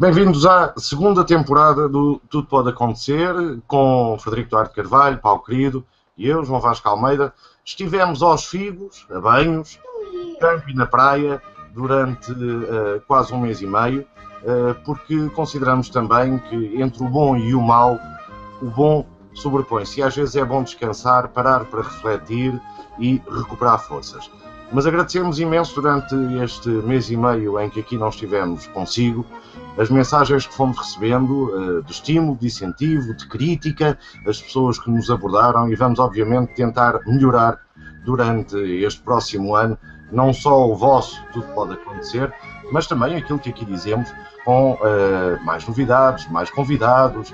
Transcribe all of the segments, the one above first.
Bem-vindos à segunda temporada do Tudo Pode Acontecer, com Frederico Duarte Carvalho, Paulo Querido e eu, João Vasco Almeida. Estivemos aos figos, a banhos, no campo e na praia, durante quase um mês e meio, porque consideramos também que entre o bom e o mau, o bom sobrepõe-se. E às vezes é bom descansar, parar para refletir e recuperar forças. Mas agradecemos imenso durante este mês e meio em que aqui não estivemos consigo, as mensagens que fomos recebendo de estímulo, de incentivo, de crítica, as pessoas que nos abordaram, e vamos obviamente tentar melhorar durante este próximo ano, não só o vosso Tudo Pode Acontecer, mas também aquilo que aqui dizemos, com mais novidades, mais convidados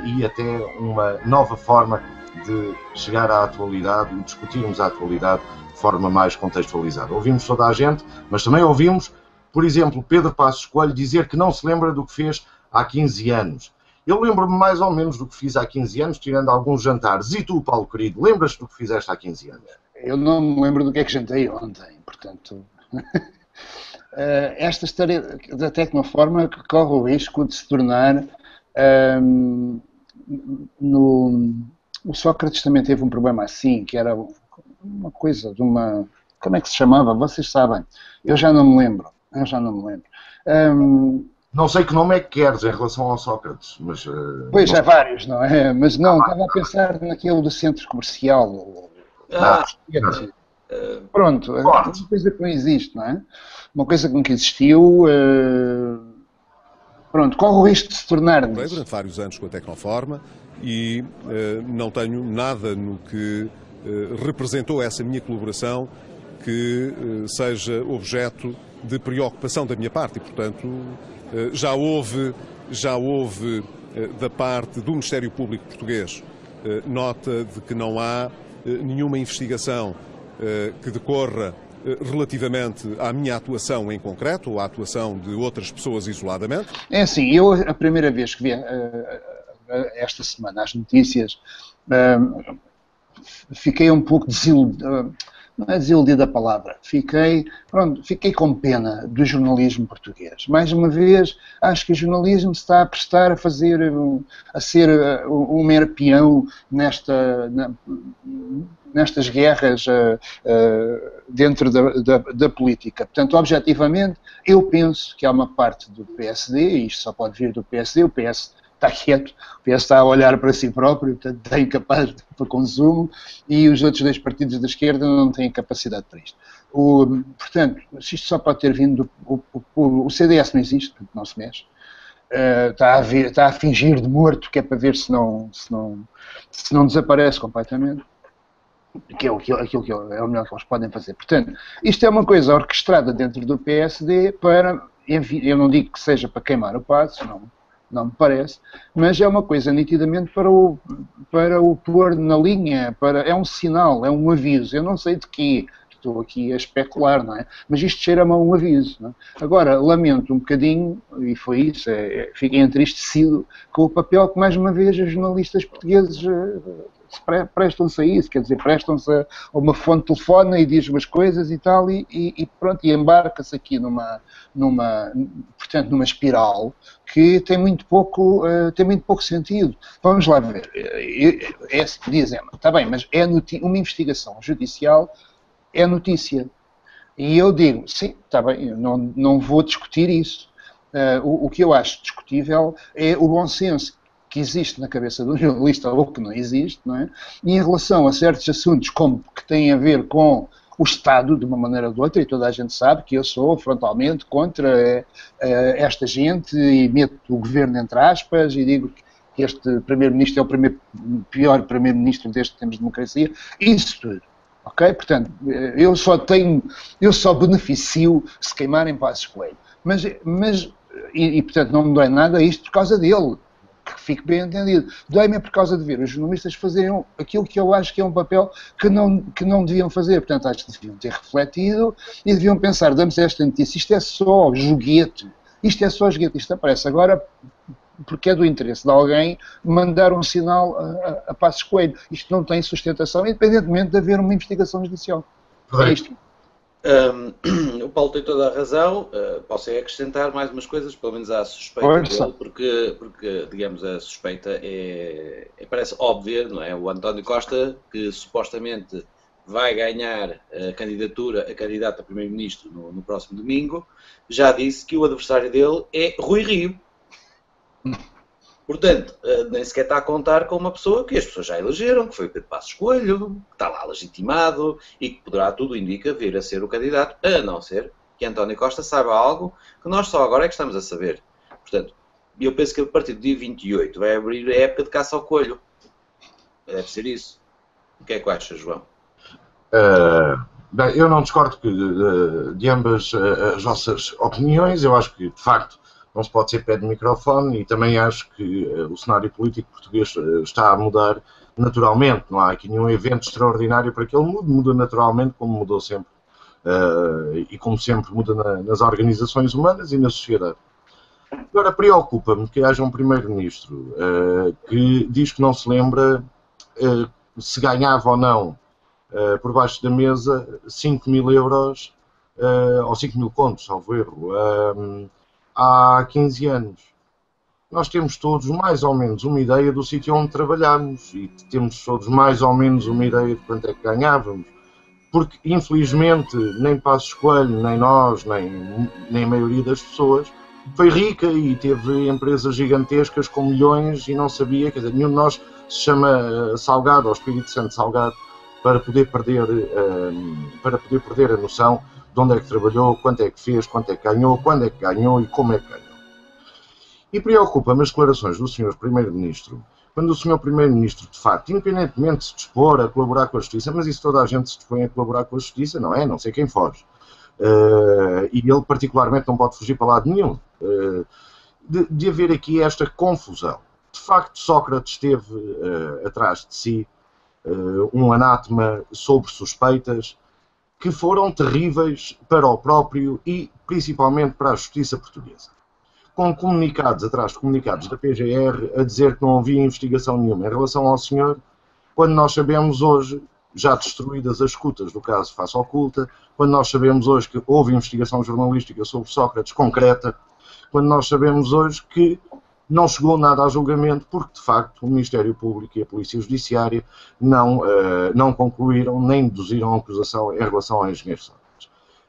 e até uma nova forma de chegar à atualidade e discutirmos a atualidade de forma mais contextualizada. Ouvimos toda a gente, mas também ouvimos, por exemplo, Pedro Passos Coelho dizer que não se lembra do que fez há 15 anos. Eu lembro-me mais ou menos do que fiz há 15 anos, tirando alguns jantares. E tu, Paulo Querido, lembras-te do que fizeste há 15 anos? Eu não me lembro do que é que jantei ontem, portanto... esta história da Tecnoforma que corre o risco de se tornar... O Sócrates também teve um problema assim, que era uma coisa de uma... Como é que se chamava? Vocês sabem. Eu já não me lembro. Não sei que nome é que queres em relação ao Sócrates, mas... Pois, há vários, não é? Mas não, estava a pensar naquele do centro comercial. Pronto, é uma coisa que não existe, não é? Uma coisa que nunca existiu... Pronto, corre o risco de se tornar... Durante vários anos com a Tecnoforma e não tenho nada no que representou essa minha colaboração que seja objeto de preocupação da minha parte e, portanto, já houve da parte do Ministério Público Português nota de que não há nenhuma investigação que decorra relativamente à minha atuação em concreto ou à atuação de outras pessoas isoladamente? É assim, eu a primeira vez que vi esta semana as notícias fiquei um pouco desiludido, não é desiludido a palavra, fiquei com pena do jornalismo português. Mais uma vez, acho que o jornalismo se está a prestar a ser um mero peão nestas guerras dentro da política. Portanto, objetivamente, eu penso que há uma parte do PSD, e isto só pode vir do PSD, o PS está quieto, o PS está a olhar para si próprio, portanto, está incapaz para consumo, e os outros dois partidos da esquerda não têm capacidade para isto. Portanto, isto só pode ter vindo o CDS não existe, portanto, não se mexe. Está a fingir de morto, que é para ver se não desaparece completamente. Que é aquilo que é o melhor que eles podem fazer. Portanto, isto é uma coisa orquestrada dentro do PSD para, eu não digo que seja para queimar o passo, não me parece, mas é uma coisa nitidamente para o pôr na linha, é um sinal, é um aviso. Eu não sei de quê, estou aqui a especular, não é? Mas isto cheira-me a um aviso, não é? Agora, lamento um bocadinho, e foi isso, fiquei entristecido com o papel que, mais uma vez, os jornalistas portugueses prestam-se a isso, quer dizer, prestam-se a uma fonte telefona e diz umas coisas e tal, e pronto, e embarca-se aqui portanto, numa espiral que tem muito pouco sentido. Vamos lá ver, dizem, está bem, mas uma investigação judicial é notícia. E eu digo, sim, está bem, eu não vou discutir isso. O que eu acho discutível é o bom senso que existe na cabeça do jornalista ou que não existe, não é? E em relação a certos assuntos que têm a ver com o Estado, de uma maneira ou de outra, e toda a gente sabe que eu sou frontalmente contra esta gente e meto o governo entre aspas e digo que este primeiro-ministro é o pior primeiro-ministro desde que temos democracia, isso tudo. Ok? Portanto, eu só beneficio se queimarem Passos Coelho. Mas portanto, não me dói nada isto por causa dele. Que fique bem entendido. Dói-me por causa de ver os jornalistas fazerem aquilo que eu acho que é um papel que não deviam fazer. Portanto, acho que deviam ter refletido e deviam pensar, damos esta notícia, isto é só joguete. Isto aparece agora porque é do interesse de alguém mandar um sinal a Passos Coelho. Isto não tem sustentação, independentemente de haver uma investigação judicial. É isto. O Paulo tem toda a razão. Posso acrescentar mais umas coisas, pelo menos à suspeita dele, porque, digamos, a suspeita parece óbvia, não é? O António Costa, que supostamente vai ganhar a candidato a primeiro-ministro no próximo domingo, já disse que o adversário dele é Rui Rio. Portanto, nem sequer está a contar com uma pessoa que as pessoas já elegeram, que foi o Pedro Passos Coelho, que está lá legitimado e que poderá, tudo indica, vir a ser o candidato, a não ser que António Costa saiba algo que nós só agora é que estamos a saber. Portanto, eu penso que a partir do dia 28 vai abrir a época de caça ao coelho. Deve ser isso. O que é que achas, João? Bem, eu não discordo de ambas as vossas opiniões. Eu acho que, de facto, não se pode ser pé de microfone e também acho que o cenário político português está a mudar naturalmente. Não há aqui nenhum evento extraordinário para que ele mude. Muda naturalmente, como mudou sempre. E como sempre muda nas organizações humanas e na sociedade. Agora, preocupa-me que haja um primeiro-ministro que diz que não se lembra se ganhava ou não por baixo da mesa 5.000 euros ou 5.000 contos, salvo erro, há 15 anos. Nós temos todos mais ou menos uma ideia do sítio onde trabalhamos e temos todos mais ou menos uma ideia de quanto é que ganhávamos. Porque, infelizmente, nem Passos Coelho, nem nós, nem a maioria das pessoas foi rica e teve empresas gigantescas com milhões e não sabia, quer dizer, nenhum de nós se chama Salgado ou Espírito Santo Salgado para poder perder a noção de onde é que trabalhou, quanto é que fez, quanto é que ganhou, quando é que ganhou e como é que ganhou. E preocupa-me as declarações do Sr. Primeiro-Ministro, quando o Sr. Primeiro-Ministro, de facto, independentemente de se dispor a colaborar com a Justiça, mas isso toda a gente se dispõe a colaborar com a Justiça, não é? Não sei quem foge. E ele particularmente não pode fugir para lado nenhum. De haver aqui esta confusão. De facto, Sócrates teve atrás de si um anátema sobre suspeitas que foram terríveis para o próprio e principalmente para a justiça portuguesa. Com comunicados atrás de comunicados da PGR a dizer que não havia investigação nenhuma em relação ao senhor, quando nós sabemos hoje, já destruídas as escutas do caso Face Oculta, quando nós sabemos hoje que houve investigação jornalística sobre Sócrates concreta, quando nós sabemos hoje que não chegou nada a julgamento porque, de facto, o Ministério Público e a Polícia Judiciária não concluíram nem deduziram a acusação em relação ao engenheiro Sócrates.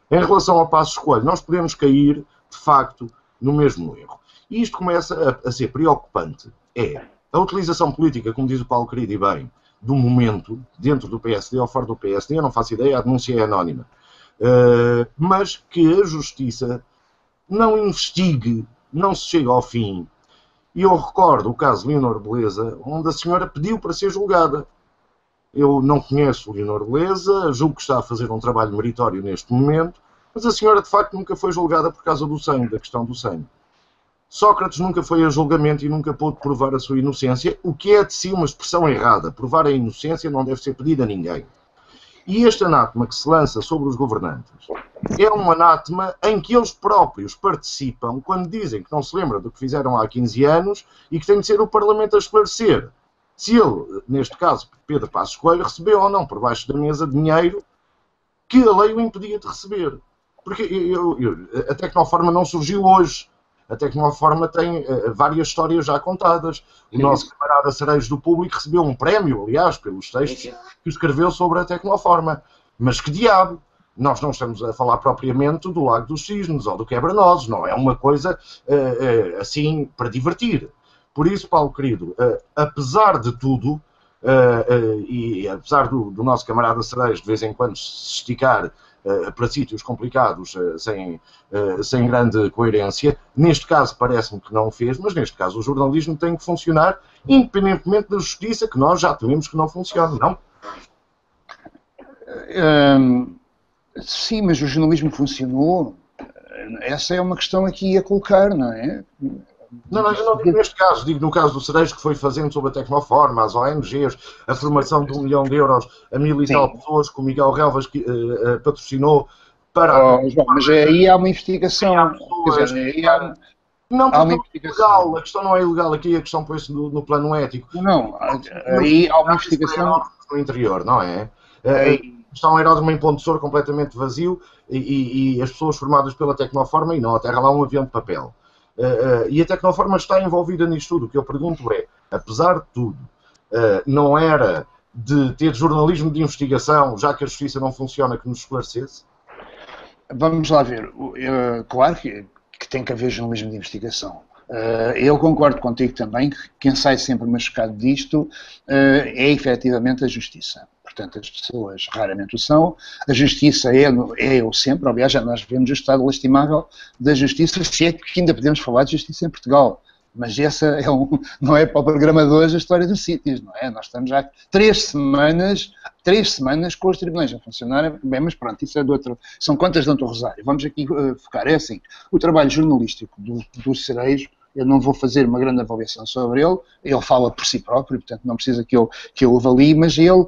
Em relação ao Passos Coelho, nós podemos cair, de facto, no mesmo erro. E isto começa a ser preocupante. A utilização política, como diz o Paulo Querido e bem, do momento, dentro do PSD ou fora do PSD, eu não faço ideia, a denúncia é anónima. Mas que a Justiça não investigue, não se chega ao fim. E eu recordo o caso de Leonor Beleza, onde a senhora pediu para ser julgada. Eu não conheço o Leonor Beleza, julgo que está a fazer um trabalho meritório neste momento, mas a senhora de facto nunca foi julgada por causa do sangue, da questão do sangue. Sócrates nunca foi a julgamento e nunca pôde provar a sua inocência, o que é de si uma expressão errada. Provar a inocência não deve ser pedido a ninguém. E este anátema que se lança sobre os governantes é um anátema em que eles próprios participam quando dizem que não se lembram do que fizeram há 15 anos e que tem de ser o Parlamento a esclarecer se ele, neste caso Pedro Passos Coelho, recebeu ou não por baixo da mesa dinheiro que a lei o impedia de receber. Porque a Tecnoforma não surgiu hoje. A Tecnoforma tem várias histórias já contadas. O nosso camarada Cerejo do Público recebeu um prémio, aliás, pelos textos que escreveu sobre a Tecnoforma. Mas que diabo! Nós não estamos a falar propriamente do Lago dos Cisnes ou do Quebra-Nozes. Não é uma coisa assim para divertir. Por isso, Paulo querido, apesar de tudo, e apesar do nosso camarada Cerejo de vez em quando se esticar para sítios complicados sem grande coerência, neste caso parece-me que não o fez, mas neste caso o jornalismo tem que funcionar independentemente da justiça, que nós já tememos que não funcione, não? Sim, mas o jornalismo funcionou. Essa é uma questão aqui a colocar, não é? Não, eu não digo neste caso, digo no caso do Cerejo que foi fazendo sobre a Tecnoforma, as ONGs, a formação de 1 milhão de euros a 1000 e tal pessoas que o Miguel Relvas patrocinou para... mas aí há uma investigação. Quer dizer, aí há... Não, porque é ilegal, a questão não é ilegal aqui, a questão põe-se no plano ético. Não, aí há uma investigação... No interior, não é? está um aeródromo em Ponte Souro completamente vazio e as pessoas formadas pela Tecnoforma e não aterra lá um avião de papel. E a Tecnoforma está envolvida nisto tudo. O que eu pergunto é, apesar de tudo, não era de ter jornalismo de investigação, já que a justiça não funciona, que nos esclarecesse? Vamos lá ver. Claro que tem que haver jornalismo de investigação. Eu concordo contigo também que quem sai sempre machucado disto é efetivamente a justiça. Portanto, as pessoas raramente o são. A justiça é o sempre. Aliás, já nós vemos o estado lastimável da justiça, se é que ainda podemos falar de justiça em Portugal. Mas essa não é para o programa de hoje a história dos sítios, não é? Nós estamos já 3 semanas com os tribunais a funcionarem, bem, mas pronto, isso é de outro. São contas de Dom Rosário. Vamos aqui focar. É assim, o trabalho jornalístico do Cerejo, eu não vou fazer uma grande avaliação sobre ele fala por si próprio, portanto não precisa que eu avalie, mas ele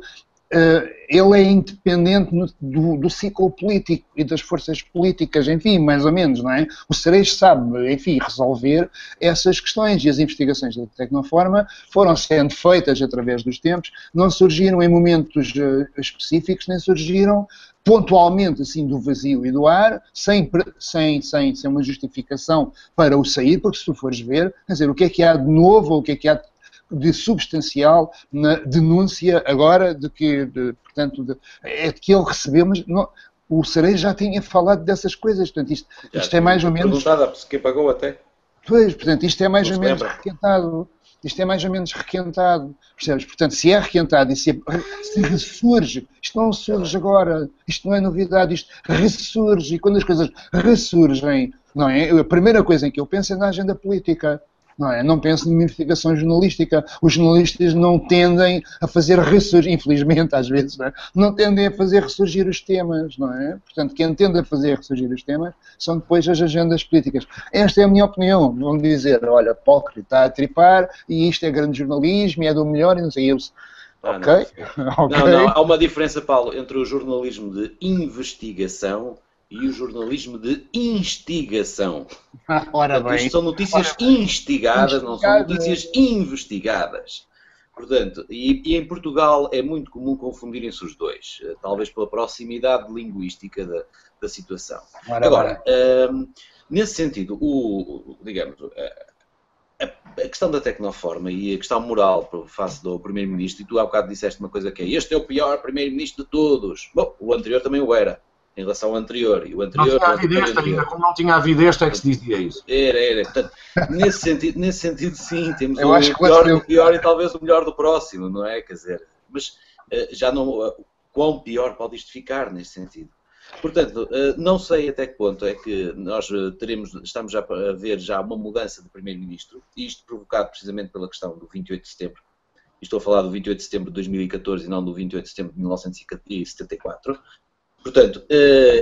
é independente do ciclo político e das forças políticas, enfim, mais ou menos, não é? O Cerejo sabe, enfim, resolver essas questões e as investigações da Tecnoforma foram sendo feitas através dos tempos, não surgiram em momentos específicos, nem surgiram pontualmente, assim, do vazio e do ar, sem uma justificação para o sair, porque se tu fores ver, quer dizer, o que há de novo, ou o que há de substancial na denúncia agora portanto, é de que ele recebeu, mas não, o Cerejo já tinha falado dessas coisas, portanto isto é mais ou menos... Perguntada, quem pagou até. Pois, portanto, isto é mais ou menos requentado. Isto é mais ou menos requentado, percebes? Portanto, se é requentado e se ressurge, isto não surge agora, isto não é novidade, isto ressurge, e quando as coisas ressurgem, não é? A primeira coisa em que eu penso é na agenda política. Não é? Não penso numa investigação jornalística. Os jornalistas não tendem a fazer ressurgir, infelizmente às vezes, não tendem a fazer ressurgir os temas, não é? Portanto, quem tende a fazer ressurgir os temas são depois as agendas políticas. Esta é a minha opinião. Vão dizer, olha, Pócrates está a tripar e isto é grande jornalismo e é do melhor e não sei isso. Ok? Não, há uma diferença, Paulo, entre o jornalismo de investigação e o jornalismo de instigação. Ora bem. Isto são notícias instigadas, não são notícias investigadas. Portanto, e em Portugal é muito comum confundirem-se os dois, talvez pela proximidade linguística da situação. Agora, nesse sentido, digamos, a questão da Tecnoforma e a questão moral face do Primeiro-Ministro, e tu há bocado disseste uma coisa que é: este é o pior Primeiro-Ministro de todos. Bom, o anterior também o era. Em relação ao anterior. E o anterior, não tinha havido este ainda, como não tinha havido este é que se dizia isso. Era. Portanto, nesse sentido sim, temos o pior do pior e talvez o melhor do próximo, não é? Quer dizer, mas já não... Quão pior pode isto ficar nesse sentido? Portanto, não sei até que ponto é que nós estamos a ver já uma mudança de Primeiro-Ministro, e isto provocado precisamente pela questão do 28 de setembro. Estou a falar do 28 de setembro de 2014 e não do 28 de setembro de 1974. Portanto,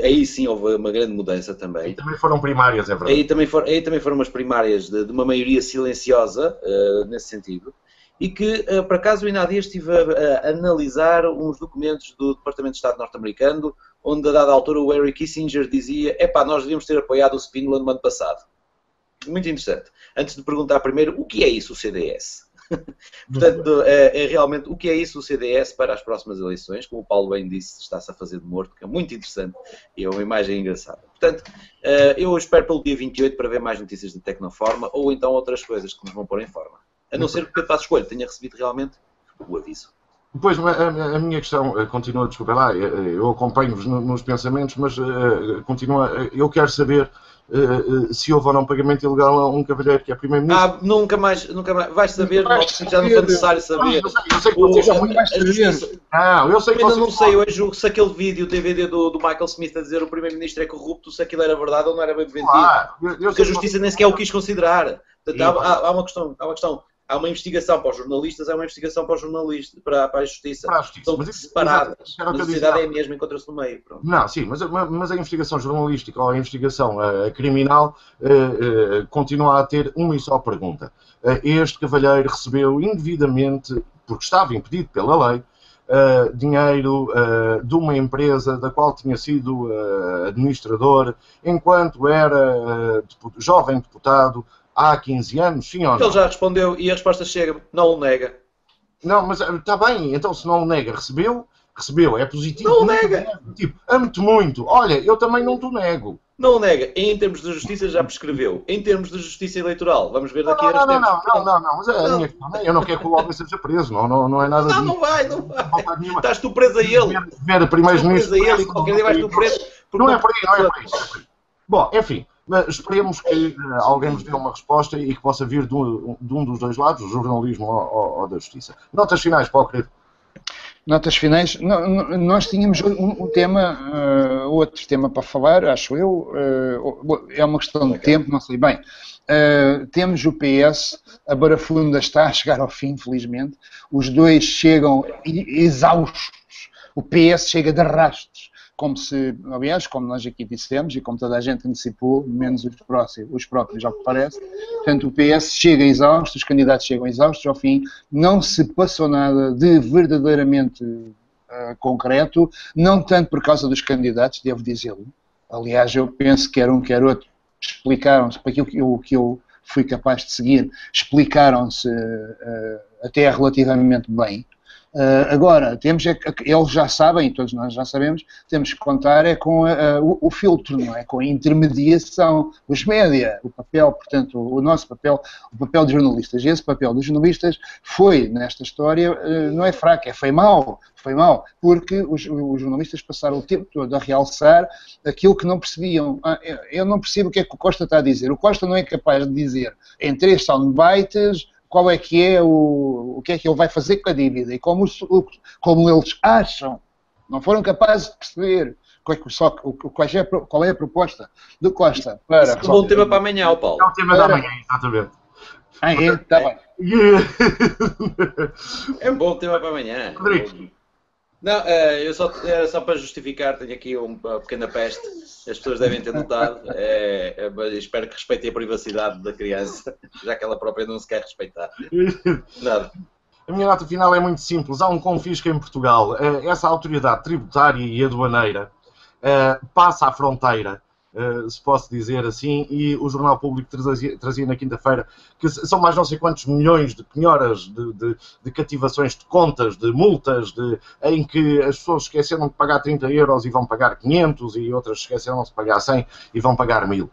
aí sim houve uma grande mudança também. E também foram primárias, é verdade. Aí também foram umas primárias de uma maioria silenciosa, nesse sentido, e que, por acaso, ainda há dias estive a analisar uns documentos do Departamento de Estado norte-americano, onde, a dada altura, o Henry Kissinger dizia: nós devíamos ter apoiado o Spínola no ano passado. Muito interessante. Antes de perguntar primeiro, o que é isso, o CDS? Portanto, é realmente o que é isso o CDS para as próximas eleições, como o Paulo bem disse, está-se a fazer de morto, que é muito interessante e é uma imagem engraçada. Portanto, eu espero pelo dia 28 para ver mais notícias de Tecnoforma ou então outras coisas que nos vão pôr em forma. A não ser que o Pedro Passos Coelho tenha recebido realmente o aviso. Pois, a minha questão continua, desculpa lá, eu acompanho-vos nos pensamentos, mas continua, eu quero saber se houve ou não pagamento ilegal a um cavalheiro que é primeiro-ministro. Nunca mais, vais saber, já não foi necessário saber. Eu sei que vocês são muito... eu sei que ainda não sei, eu julgo se aquele vídeo, o DVD do Michael Smith a dizer o primeiro-ministro é corrupto, se aquilo era verdade ou não era bem vendido. Porque a justiça nem sequer o quis considerar. Portanto, há uma questão. Há uma investigação para os jornalistas, há uma investigação para os jornalistas, para a justiça. São separadas. Mas a sociedade é a mesma, encontra-se no meio. Pronto. Não, sim, mas a investigação jornalística ou a investigação criminal continua a ter uma e só pergunta. Este cavalheiro recebeu indevidamente, porque estava impedido pela lei, dinheiro de uma empresa da qual tinha sido administrador enquanto era jovem deputado há 15 anos, sim ou não? Ele já respondeu e a resposta chega, não o nega. Não, mas está bem, então se não o nega, recebeu, recebeu, é positivo. Não o nega. Tipo, amo-te muito. Olha, eu também não te nego. Não o nega. Em termos de justiça já prescreveu. Em termos de justiça eleitoral, vamos ver daqui a uns tempos. Não, mas a minha questão eu não quero que o homem seja preso, não é nada disso. Não vai. Estás tu preso a ele. Ver primeiros-ministro. Estás tu preso a ele e qualquer dia vais tu preso. Não é por aí. Bom, enfim, esperemos que alguém nos dê uma resposta e que possa vir de um dos dois lados, do jornalismo ou da justiça. Notas finais, Paulo querido. Notas finais. Nós tínhamos um tema, outro tema para falar, acho eu. É uma questão de tempo, não sei bem. Temos o PS, a barafunda está a chegar ao fim, felizmente. Os dois chegam exaustos. O PS chega de arrastos. Aliás, como nós aqui dissemos e como toda a gente antecipou, menos os próprios, ao que parece. Portanto, o PS chega exausto, os candidatos chegam exaustos ao fim, não se passou nada de verdadeiramente concreto, não tanto por causa dos candidatos, devo dizê-lo. Aliás, eu penso que quer um, quer outro, explicaram-se, para aquilo que eu fui capaz de seguir, explicaram-se até relativamente bem. Agora, eles já sabem, todos nós já sabemos, temos que contar com o filtro, não é? Com a intermediação, os média, o papel, portanto, o nosso papel, o papel de jornalistas. E esse papel dos jornalistas foi, nesta história, não é fraco, foi mau, porque os jornalistas passaram o tempo todo a realçar aquilo que não percebiam. Eu não percebo o que é que o Costa está a dizer. O Costa não é capaz de dizer em 3 soundbites qual é que é o que é que ele vai fazer com a dívida e como eles acham, não foram capazes de perceber qual é a proposta do Costa para... Isso é um bom tema para amanhã, Paulo. É o tema da manhã, exatamente. Está bem. É um bom tema para amanhã. Rodrigo. Não, era só para justificar, tenho aqui uma pequena peste, as pessoas devem ter notado, mas espero que respeitem a privacidade da criança, já que ela própria não se quer respeitar. Nada. A minha nota final é muito simples, há um confisco em Portugal, essa autoridade tributária e aduaneira passa a fronteira, se posso dizer assim, e o Jornal Público trazia na quinta-feira que são mais não sei quantos milhões de penhoras, de cativações de contas, de multas, em que as pessoas esqueceram de pagar 30 euros e vão pagar 500 e outras esqueceram de pagar 100 e vão pagar 1000.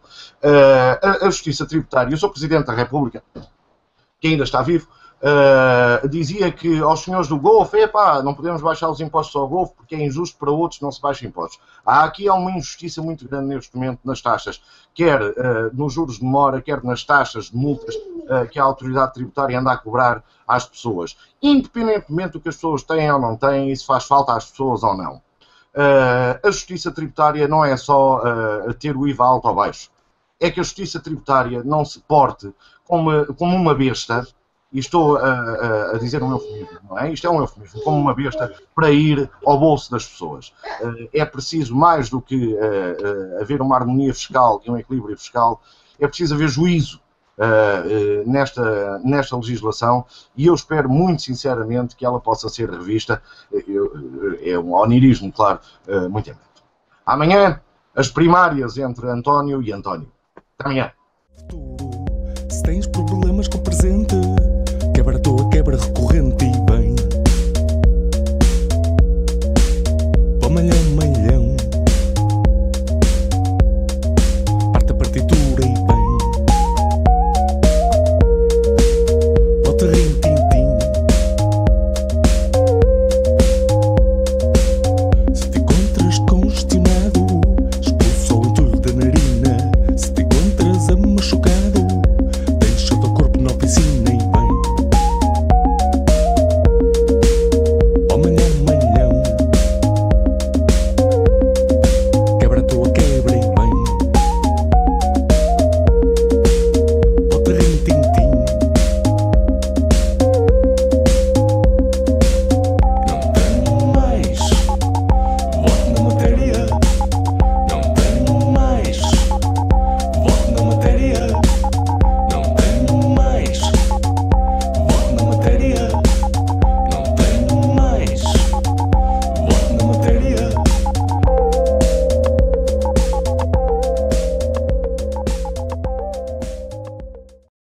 A Justiça Tributária, eu sou Presidente da República, que ainda está vivo, dizia que aos senhores do Golfo, não podemos baixar os impostos ao Golfo porque é injusto para outros não se baixem impostos. Aqui há uma injustiça muito grande neste momento nas taxas, quer nos juros de demora, quer nas taxas de multas que a autoridade tributária anda a cobrar às pessoas. Independentemente do que as pessoas têm ou não têm, e se faz falta às pessoas ou não. A justiça tributária não é só ter o IVA alto ou baixo. É que a justiça tributária não se porte como uma besta. E estou a dizer um eufemismo, não é? Isto é um eufemismo, como uma besta, para ir ao bolso das pessoas. É preciso, mais do que haver uma harmonia fiscal e um equilíbrio fiscal, é preciso haver juízo nesta legislação e eu espero muito sinceramente que ela possa ser revista. É um onirismo, claro, muito em breve. Amanhã, as primárias entre António e António. Até amanhã. Se tens problemas com o presente,